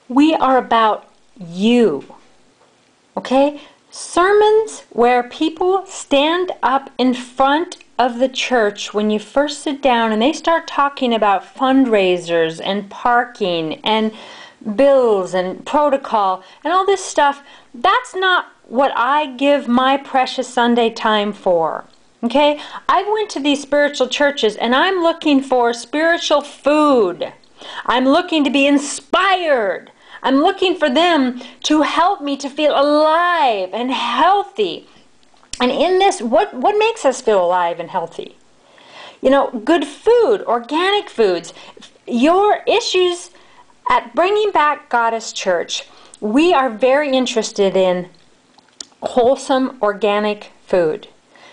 We are about you. Okay? Sermons where people stand up in front of the church when you first sit down and they start talking about fundraisers and parking and bills and protocol and all this stuff, that's not what I give my precious Sunday time for. Okay? I went to these spiritual churches and I'm looking for spiritual food. I'm looking to be inspired. I'm looking for them to help me to feel alive and healthy. And in this, what makes us feel alive and healthy? You know, good food, organic foods. Your issues at Bringing Back Goddess Church, we are very interested in wholesome organic food,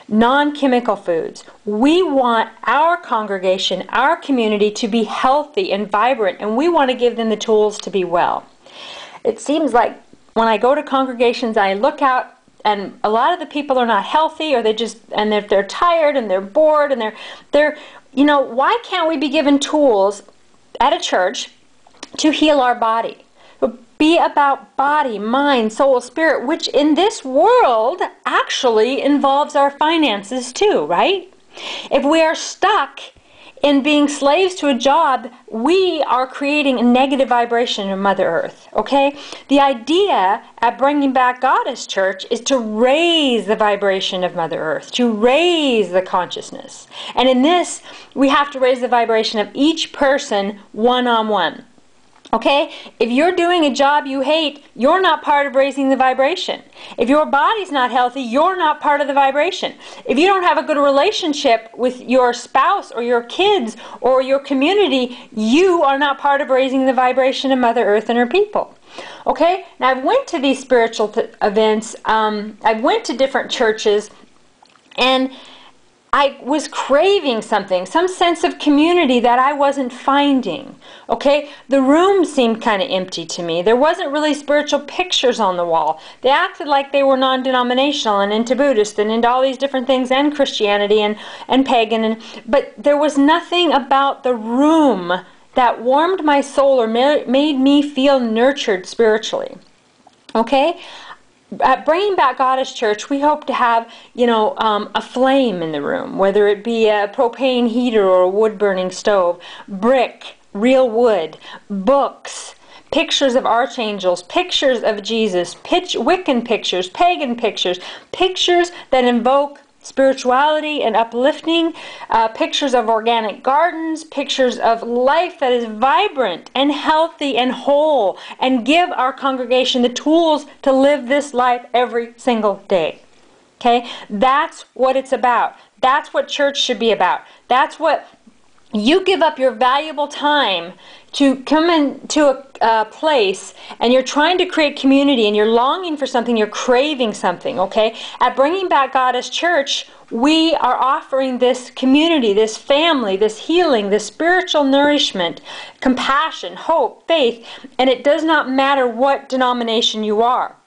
non-chemical foods. We want our congregation, our community to be healthy and vibrant, and we want to give them the tools to be well. It seems like when I go to congregations, I look out and a lot of the people are not healthy, or they're tired and they're bored and they're why can't we be given tools at a church to heal our body? Be about body, mind, soul, spirit, which in this world actually involves our finances too, right? If we are stuck in being slaves to a job, we are creating a negative vibration in Mother Earth, okay? The idea at Bringing Back Goddess Church is to raise the vibration of Mother Earth, to raise the consciousness. And in this, we have to raise the vibration of each person one-on-one. Okay? If you're doing a job you hate, you're not part of raising the vibration. If your body's not healthy, you're not part of the vibration. If you don't have a good relationship with your spouse or your kids or your community, you are not part of raising the vibration of Mother Earth and her people. Okay? Now, I went to these spiritual events. I went to different churches, and I was craving something, some sense of community that I wasn't finding. Okay? The room seemed kind of empty to me. There wasn't really spiritual pictures on the wall. They acted like they were non-denominational and into Buddhist and into all these different things, and Christianity and pagan. But there was nothing about the room that warmed my soul or made me feel nurtured spiritually. Okay? At Bringing Back Goddess Church, we hope to have, a flame in the room, whether it be a propane heater or a wood-burning stove, brick, real wood, books, pictures of archangels, pictures of Jesus, Wiccan pictures, pagan pictures, pictures that invoke spirituality and uplifting, pictures of organic gardens, pictures of life that is vibrant and healthy and whole, and give our congregation the tools to live this life every single day. Okay? That's what it's about. That's what church should be about. That's what you give up your valuable time to come into a place, and you're trying to create community, and you're longing for something, you're craving something, okay? At Bringing Back Goddess Church, we are offering this community, this family, this healing, this spiritual nourishment, compassion, hope, faith, and it does not matter what denomination you are.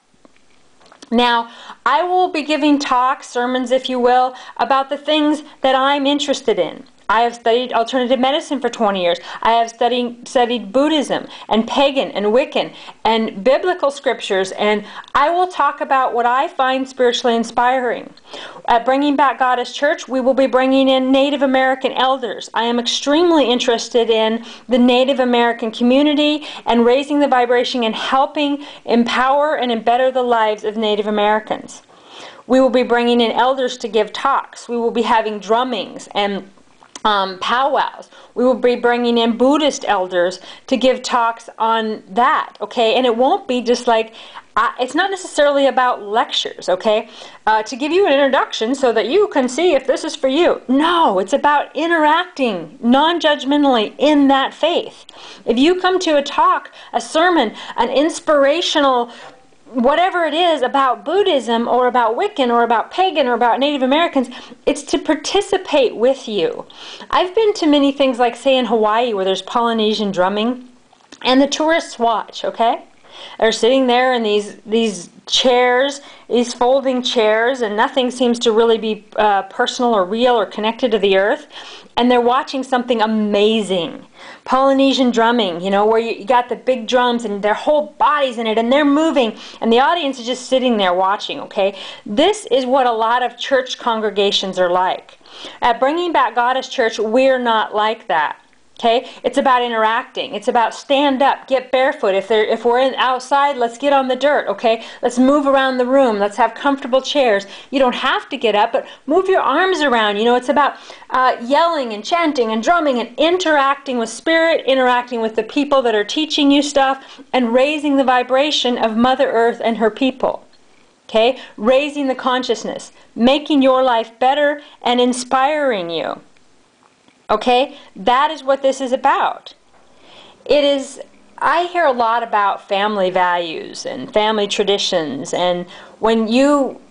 Now, I will be giving talks, sermons, if you will, about the things that I'm interested in. I have studied alternative medicine for 20 years. I have studied Buddhism and pagan and Wiccan and biblical scriptures, and I will talk about what I find spiritually inspiring. At Bringing Back Goddess Church, we will be bringing in Native American elders. I am extremely interested in the Native American community and raising the vibration and helping empower and embetter the lives of Native Americans. We will be bringing in elders to give talks. We will be having drummings and powwows. We will be bringing in Buddhist elders to give talks on that, okay? And it won't be just like, it's not necessarily about lectures, okay? To give you an introduction so that you can see if this is for you. No, it's about interacting non-judgmentally in that faith. If you come to a talk, a sermon, an inspirational whatever it is about Buddhism or about Wiccan or about pagan or about Native Americans, it's to participate with you. I've been to many things like, say, in Hawaii where there's Polynesian drumming, and the tourists watch, okay? They're sitting there in these chairs, these folding chairs, and nothing seems to really be personal or real or connected to the earth. And they're watching something amazing. Polynesian drumming, you know, where you got the big drums and their whole body's in it and they're moving and the audience is just sitting there watching, okay? This is what a lot of church congregations are like. At Bringing Back Goddess Church, we're not like that. Okay, it's about interacting. It's about stand up, get barefoot. If we're outside, let's get on the dirt. Okay, let's move around the room. Let's have comfortable chairs. You don't have to get up, but move your arms around. You know, it's about yelling and chanting and drumming and interacting with Spirit, interacting with the people that are teaching you stuff, and raising the vibration of Mother Earth and her people. Okay, raising the consciousness, making your life better and inspiring you. Okay, that is what this is about. It is, I hear a lot about family values and family traditions, and when you,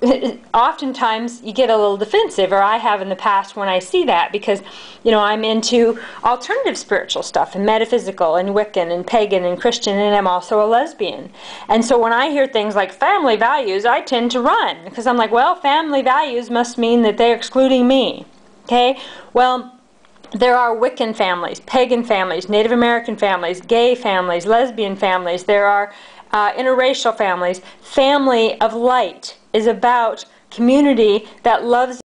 oftentimes you get a little defensive, or I have in the past when I see that, because, you know, I'm into alternative spiritual stuff, and metaphysical, and Wiccan, and pagan, and Christian, and I'm also a lesbian. And so when I hear things like family values, I tend to run, because I'm like, well, family values must mean that they're excluding me. Okay, well, there are Wiccan families, pagan families, Native American families, gay families, lesbian families. There are interracial families. Family of light is about community that loves